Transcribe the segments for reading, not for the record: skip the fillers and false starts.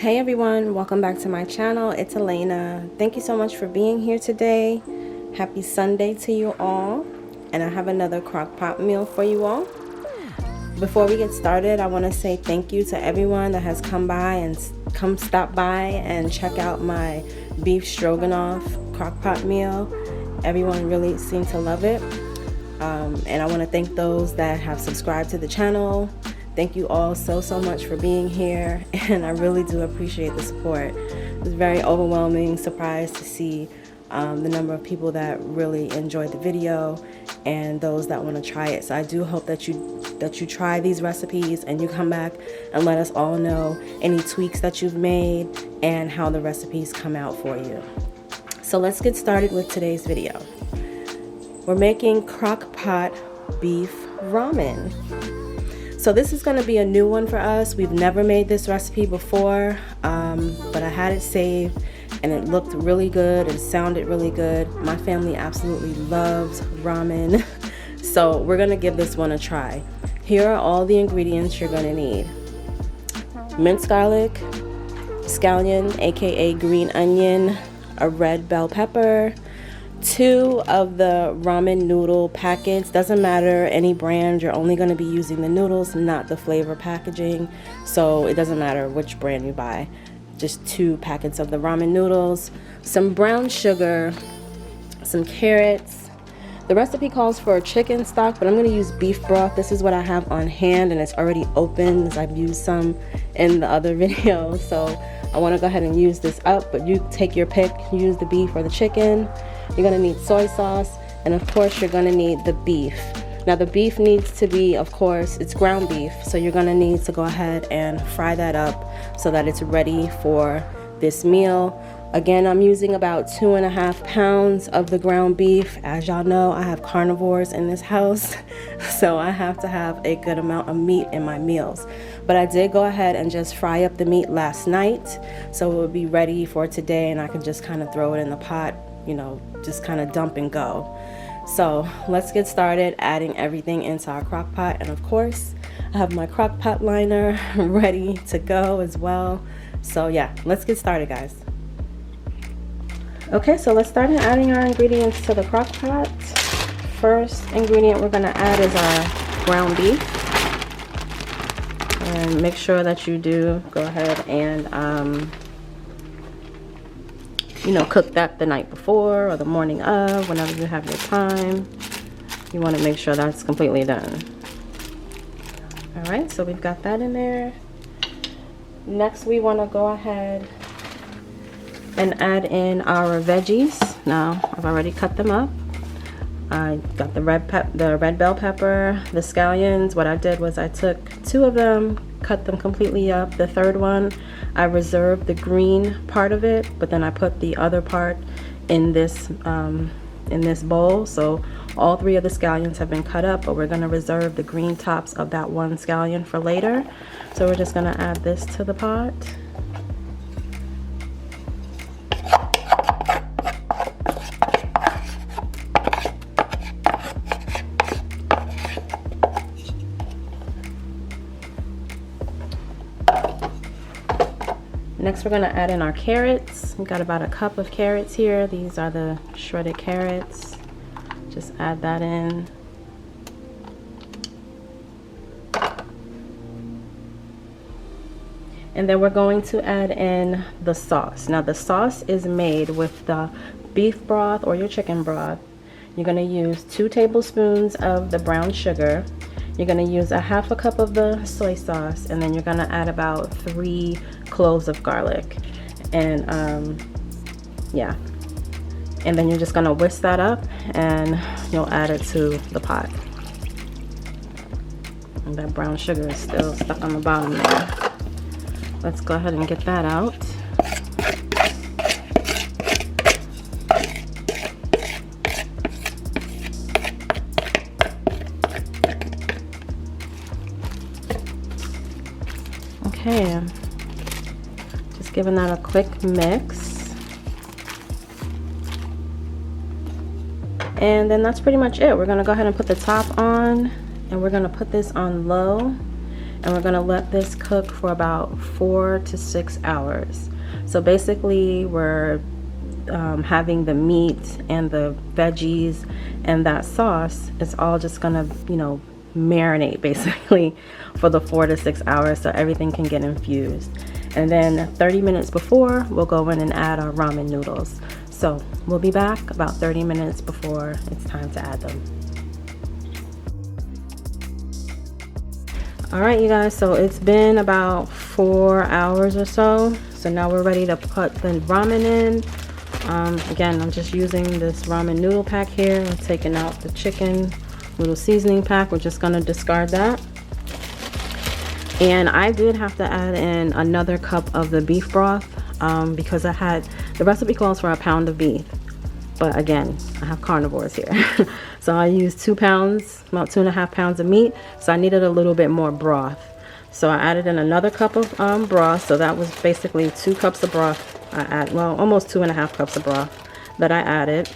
Hey everyone, welcome back to my channel. It's Elaina. Thank you so much for being here today. Happy Sunday to you all. And I have another crock pot meal for you all. Before we get started, I want to say thank you to everyone that has come stop by and check out my beef stroganoff crock pot meal. Everyone really seemed to love it. And I want to thank those that have subscribed to the channel. Thank you all so much for being here, and I really do appreciate the support. It was very overwhelming, surprised to see the number of people that really enjoyed the video and those that want to try it. So I do hope that you try these recipes and you come back and let us all know any tweaks that you've made and how the recipes come out for you. So let's get started with today's video. We're making Crockpot Beef Ramen. So this is going to be a new one for us. We've never made this recipe before, but I had it saved and it looked really good and sounded really good. My family absolutely loves ramen, so we're going to give this one a try. Here are all the ingredients you're going to need. Minced garlic, scallion, aka green onion, a red bell pepper, 2 of the ramen noodle packets. Doesn't matter any brand, you're only going to be using the noodles, not the flavor packaging, so it doesn't matter which brand you buy. Just 2 packets of the ramen noodles, some brown sugar, some carrots. The recipe calls for chicken stock, but I'm going to use beef broth. This is what I have on hand and it's already open as I've used some in the other video, so I want to go ahead and use this up, but you take your pick, use the beef or the chicken. You're going to need soy sauce, and of course you're going to need the beef. Now the beef needs to be, of course, it's ground beef, so you're going to need to go ahead and fry that up so that it's ready for this meal. Again, I'm using about 2.5 pounds of the ground beef. As y'all know, I have carnivores in this house, so I have to have a good amount of meat in my meals. But I did go ahead and just fry up the meat last night, so it will be ready for today, and I can just kind of throw it in the pot, you know, just kind of dump and go. So let's get started adding everything into our crock pot. And of course, I have my crock pot liner ready to go as well. So yeah, let's get started, guys. Okay, so let's start adding our ingredients to the crock pot. First ingredient we're going to add is our ground beef. And make sure that you do go ahead and you know, cook that the night before or the morning of, whenever you have your time. You want to make sure that's completely done. Alright, so we've got that in there. Next we want to go ahead and add in our veggies. Now I've already cut them up. I got the red bell pepper, the scallions. What I did was I took 2 of them, cut them completely up. The third one, I reserved the green part of it, but then I put the other part in this bowl. So all 3 of the scallions have been cut up, but we're going to reserve the green tops of that one scallion for later. So we're just going to add this to the pot. Next we're going to add in our carrots. We've got about a cup of carrots here. These are the shredded carrots. Just add that in. And then we're going to add in the sauce. Now the sauce is made with the beef broth or your chicken broth. You're going to use 2 tablespoons of the brown sugar. You're going to use a 1/2 cup of the soy sauce, and then you're going to add about 3 cloves of garlic. And yeah, and then you're just going to whisk that up and you'll add it to the pot. And that brown sugar is still stuck on the bottom there. Let's go ahead and get that out. Okay, just giving that a quick mix. And then that's pretty much it. We're going to go ahead and put the top on, and we're going to put this on low. and we're gonna let this cook for about 4 to 6 hours. So basically we're having the meat and the veggies and that sauce, it's all just gonna, you know, marinate basically for the 4 to 6 hours so everything can get infused. And then 30 minutes before, we'll go in and add our ramen noodles. So we'll be back about 30 minutes before it's time to add them. All right, you guys, so it's been about 4 hours or so. So now we're ready to put the ramen in. Again, I'm just using this ramen noodle pack here. I'm taking out the chicken little seasoning pack. We're just gonna discard that. And I did have to add in another cup of the beef broth because I had, the recipe calls for a pound of beef. But again, I have carnivores here. So I used 2 pounds, about 2.5 pounds of meat. So I needed a little bit more broth. So I added in another cup of broth. So that was basically 2 cups of broth. Well, almost 2.5 cups of broth that I added.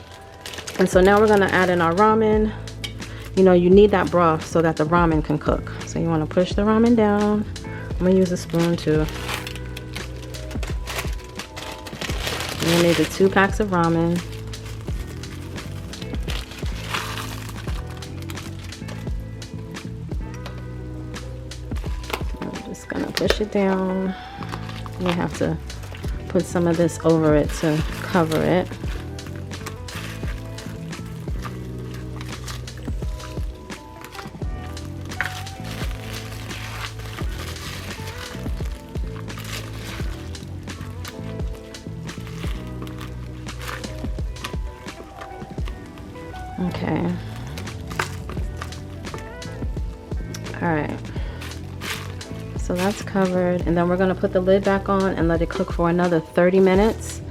And so now we're gonna add in our ramen. You know, you need that broth so that the ramen can cook. So you wanna push the ramen down. I'm gonna use a spoon too. And you need the 2 packs of ramen. I'm just gonna push it down. You have to put some of this over it to cover it. Okay. All right. So that's covered, and then we're gonna put the lid back on and let it cook for another 30 minutes.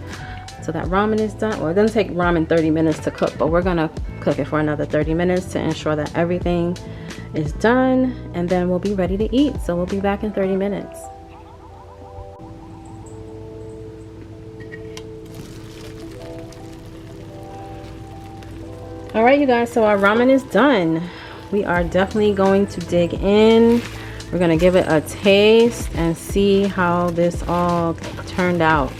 So that ramen is done. Well, it doesn't take ramen 30 minutes to cook, but we're gonna cook it for another 30 minutes to ensure that everything is done, and then we'll be ready to eat. So we'll be back in 30 minutes. All right, you guys, so our ramen is done. We are definitely going to dig in. We're gonna give it a taste and see how this all turned out.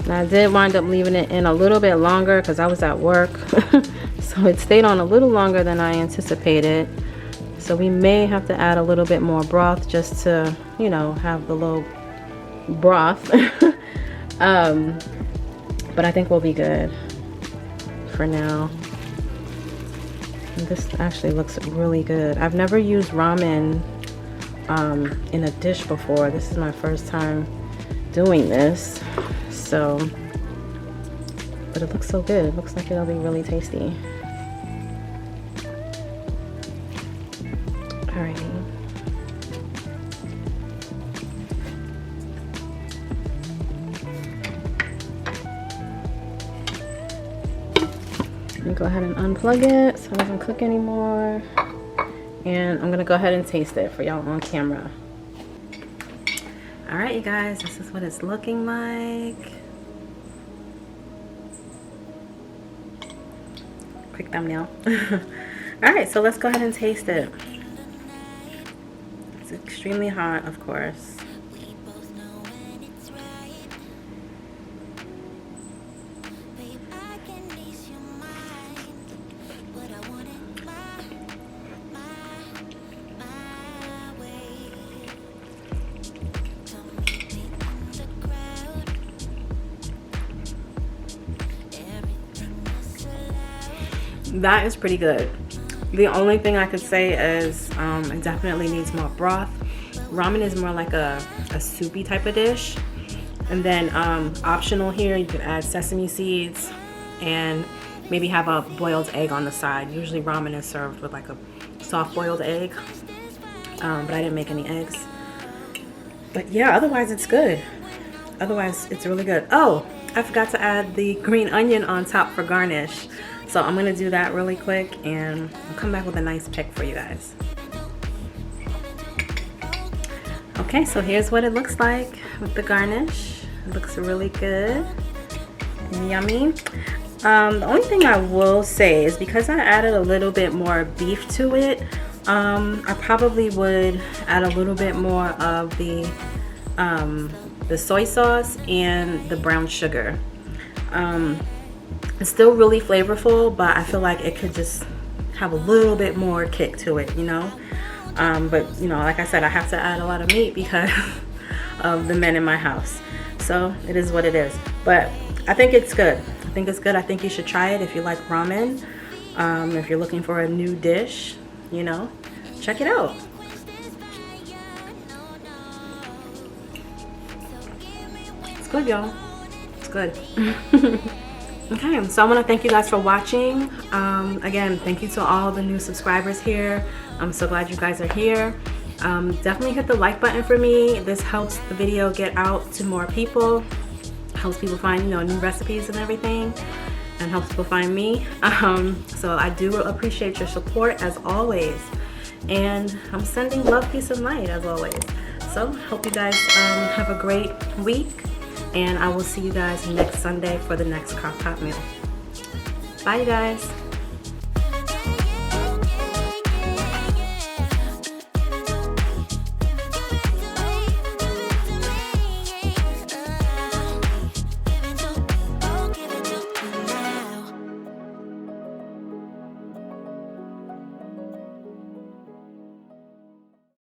Now I did wind up leaving it in a little bit longer because I was at work. So it stayed on a little longer than I anticipated. So we may have to add a little bit more broth just to, you know, have the little broth. But I think we'll be good for now. This actually looks really good. I've never used ramen in a dish before. This is my first time doing this. So, but it looks so good. It looks like it'll be really tasty. Alrighty. Go ahead and unplug it so it doesn't cook anymore, and I'm gonna go ahead and taste it for y'all on camera. All right, you guys, this is what it's looking like. Quick thumbnail. All right, so let's go ahead and taste it. It's extremely hot, of course. That is pretty good. The only thing I could say is it definitely needs more broth. Ramen is more like a soupy type of dish. And then optional here, you could add sesame seeds and maybe have a boiled egg on the side. Usually ramen is served with like a soft boiled egg, but I didn't make any eggs. But yeah, otherwise it's good. Otherwise it's really good. Oh, I forgot to add the green onion on top for garnish. So I'm gonna do that really quick and I'll come back with a nice pic for you guys. Okay, so here's what it looks like with the garnish. It looks really good and yummy. The only thing I will say is because I added a little bit more beef to it, I probably would add a little bit more of the soy sauce and the brown sugar. It's still really flavorful, but I feel like it could just have a little bit more kick to it, you know. But you know, like I said, I have to add a lot of meat because of the men in my house. So it is what it is. But I think it's good. I think it's good. I think you should try it if you like ramen. If you're looking for a new dish, you know, check it out. It's good, y'all. It's good. Okay, so I want to thank you guys for watching. Again, thank you to all the new subscribers here. I'm so glad you guys are here. Definitely hit the like button for me. This helps the video get out to more people, helps people find, you know, new recipes and everything, and helps people find me. So I do appreciate your support as always, and I'm sending love, peace, and light as always. So hope you guys have a great week, and I will see you guys next Sunday for the next Crockpot meal. Bye, you guys.